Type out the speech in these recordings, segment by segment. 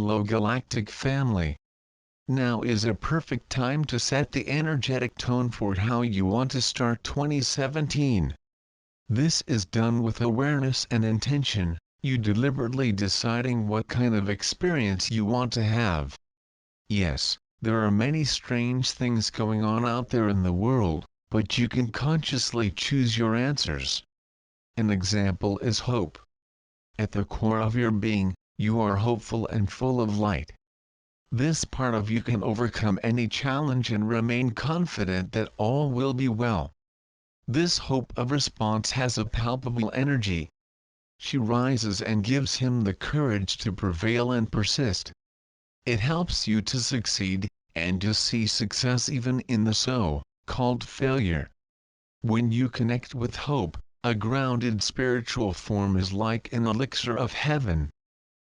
Hello Galactic family. Now is a perfect time to set the energetic tone for how you want to start 2017. This is done with awareness and intention, you deliberately deciding what kind of experience you want to have. Yes, there are many strange things going on out there in the world, but you can consciously choose your answers. An example is hope. At the core of your being, you are hopeful and full of light. This part of you can overcome any challenge and remain confident that all will be well. This hope of response has a palpable energy. She rises and gives him the courage to prevail and persist. It helps you to succeed, and to see success even in the so-called failure. When you connect with hope, a grounded spiritual form is like an elixir of heaven.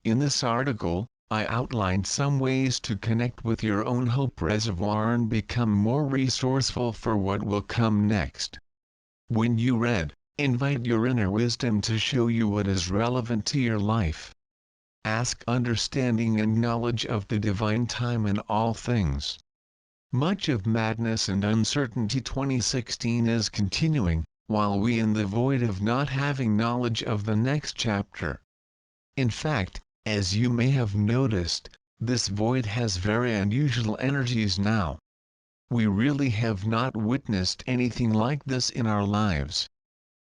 In this article, I outlined some ways to connect with your own hope reservoir and become more resourceful for what will come next. When you read, invite your inner wisdom to show you what is relevant to your life. Ask understanding and knowledge of the divine time in all things. Much of madness and uncertainty 2016 is continuing, while we in the void of not having knowledge of the next chapter. In fact, as you may have noticed, this void has very unusual energies now. We really have not witnessed anything like this in our lives.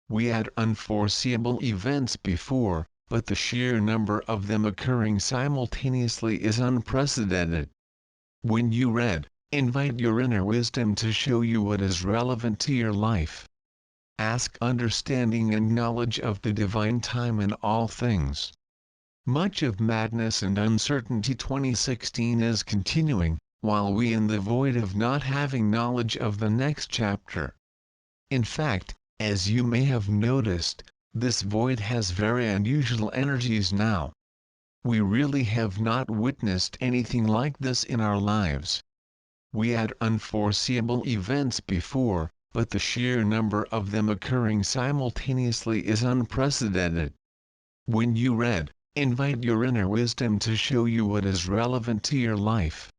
We had unforeseeable events before, but the sheer number of them occurring simultaneously is unprecedented. When you read, invite your inner wisdom to show you what is relevant to your life. Ask understanding and knowledge of the divine time in all things. Much of madness and uncertainty 2016 is continuing, while we in the void of not having knowledge of the next chapter. In fact, as you may have noticed, this void has very unusual energies now. We really have not witnessed anything like this in our lives. We had unforeseeable events before, but the sheer number of them occurring simultaneously is unprecedented. When you read, invite your inner wisdom to show you what is relevant to your life.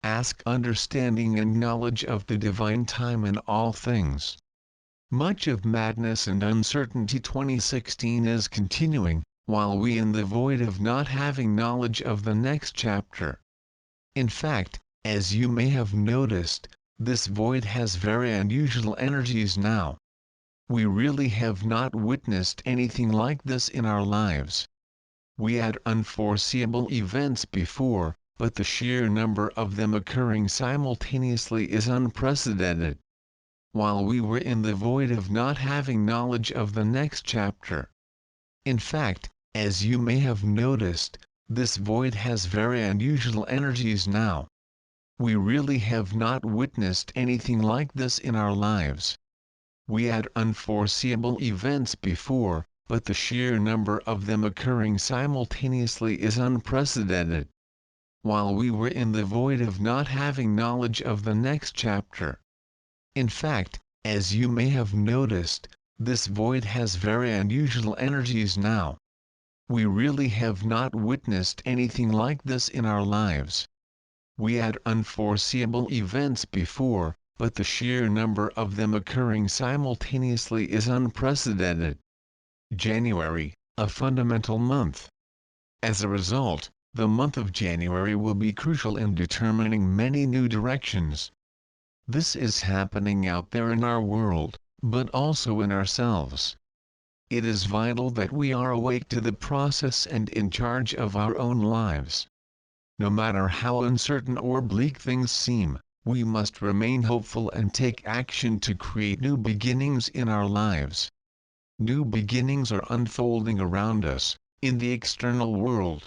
Ask understanding and knowledge of the divine time in all things. Much of madness and uncertainty 2016 is continuing, while we in the void of not having knowledge of the next chapter. In fact, as you may have noticed, this void has very unusual energies now. We really have not witnessed anything like this in our lives. We had unforeseeable events before, but the sheer number of them occurring simultaneously is unprecedented. While we were in the void of not having knowledge of the next chapter. In fact, as you may have noticed, this void has very unusual energies now. We really have not witnessed anything like this in our lives. We had unforeseeable events before, but the sheer number of them occurring simultaneously is unprecedented. While we were in the void of not having knowledge of the next chapter. In fact, as you may have noticed, this void has very unusual energies now. We really have not witnessed anything like this in our lives. We had unforeseeable events before, but the sheer number of them occurring simultaneously is unprecedented. January, a fundamental month. As a result, the month of January will be crucial in determining many new directions. This is happening out there in our world, but also in ourselves. It is vital that we are awake to the process and in charge of our own lives. No matter how uncertain or bleak things seem, we must remain hopeful and take action to create new beginnings in our lives. New beginnings are unfolding around us, in the external world.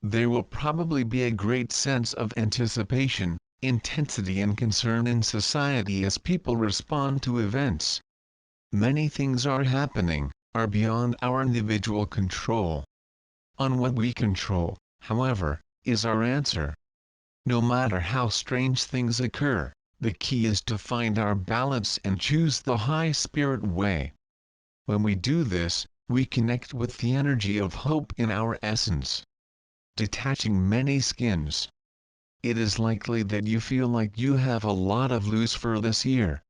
There will probably be a great sense of anticipation, intensity and concern in society as people respond to events. Many things are happening, are beyond our individual control. On what we control, however, is our answer. No matter how strange things occur, the key is to find our balance and choose the high spirit way. When we do this, we connect with the energy of hope in our essence. detaching many skins. It is likely that you feel like you have a lot of loose fur this year.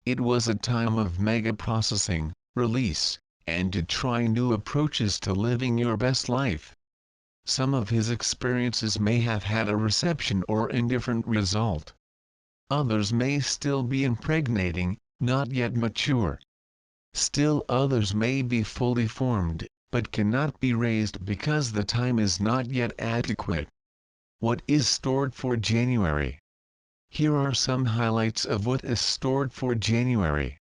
It was a time of mega processing, release, and to try new approaches to living your best life. Some of his experiences may have had a reception or indifferent result. Others may still be impregnating, not yet mature. Still others may be fully formed, but cannot be raised because the time is not yet adequate. What is stored for January? Here are some highlights of what is stored for January.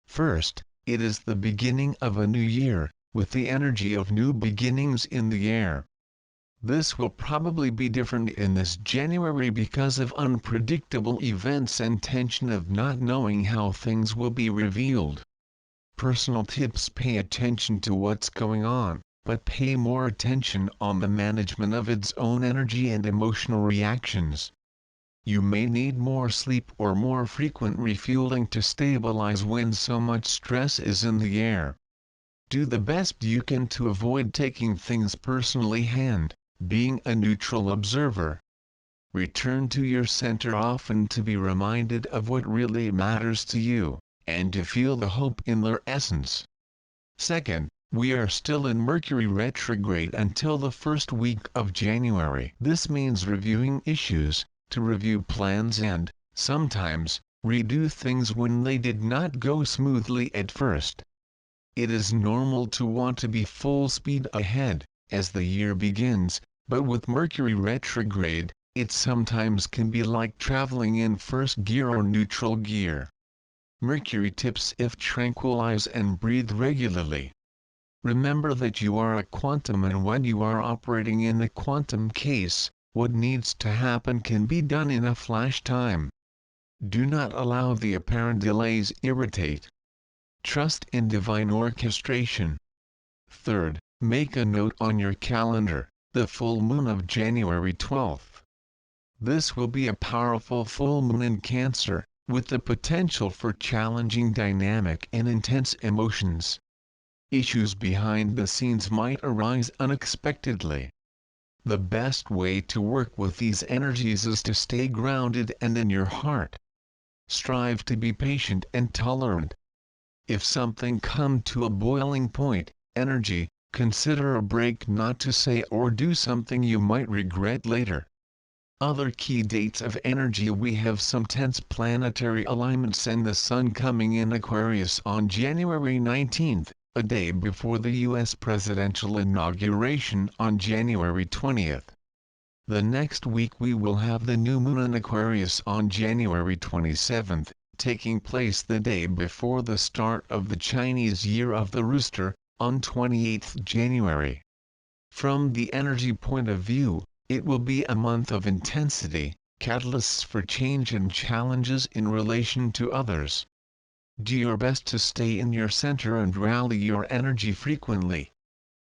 First, it is the beginning of a new year, with the energy of new beginnings in the air. This will probably be different in this January because of unpredictable events and tension of not knowing how things will be revealed. Personal tips: pay attention to what's going on, but pay more attention on the management of its own energy and emotional reactions. You may need more sleep or more frequent refueling to stabilize when so much stress is in the air. Do the best you can to avoid taking things personally being a neutral observer. Return to your center often to be reminded of what really matters to you, and to feel the hope in their essence. Second, we are still in Mercury retrograde until the first week of January. This means reviewing issues, to review plans and, sometimes, redo things when they did not go smoothly at first. It is normal to want to be full speed ahead, as the year begins, but with Mercury retrograde, it sometimes can be like traveling in first gear or neutral gear. Mercury tips: if tranquilize and breathe regularly. Remember that you are a quantum, and when you are operating in the quantum case, what needs to happen can be done in a flash time. Do not allow the apparent delays irritate. Trust in divine orchestration. Third, make a note on your calendar, the full moon of January 12th. This will be a powerful full moon in Cancer, with the potential for challenging dynamic and intense emotions. Issues behind the scenes might arise unexpectedly. The best way to work with these energies is to stay grounded and in your heart. Strive to be patient and tolerant. If something comes to a boiling point, energy, consider a break, not to say or do something you might regret later. Other key dates of energy: we have some tense planetary alignments and the Sun coming in Aquarius on January 19th, a day before the U.S. presidential inauguration on January 20th. The next week we will have the new moon in Aquarius on January 27th, taking place the day before the start of the Chinese Year of the Rooster, on 28th January. From the energy point of view, it will be a month of intensity, catalysts for change and challenges in relation to others. Do your best to stay in your center and rally your energy frequently.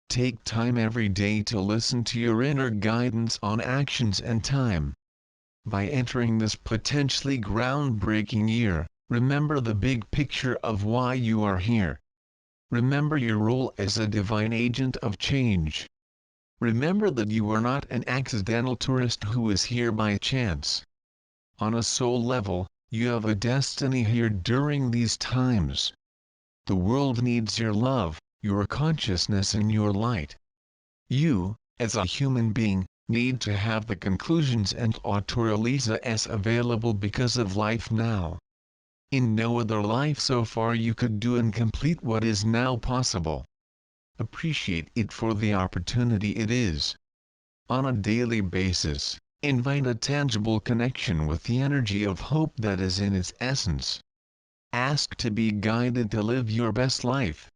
Take time every day to listen to your inner guidance on actions and time. By entering this potentially groundbreaking year, remember the big picture of why you are here. Remember your role as a divine agent of change. Remember that you are not an accidental tourist who is here by chance. On a soul level, you have a destiny here during these times. The world needs your love, your consciousness and your light. You, as a human being, need to have the conclusions and autoreleases available because of life now. In no other life so far you could do and complete what is now possible. Appreciate it for the opportunity it is. On a daily basis, invite a tangible connection with the energy of hope that is in its essence. Ask to be guided to live your best life.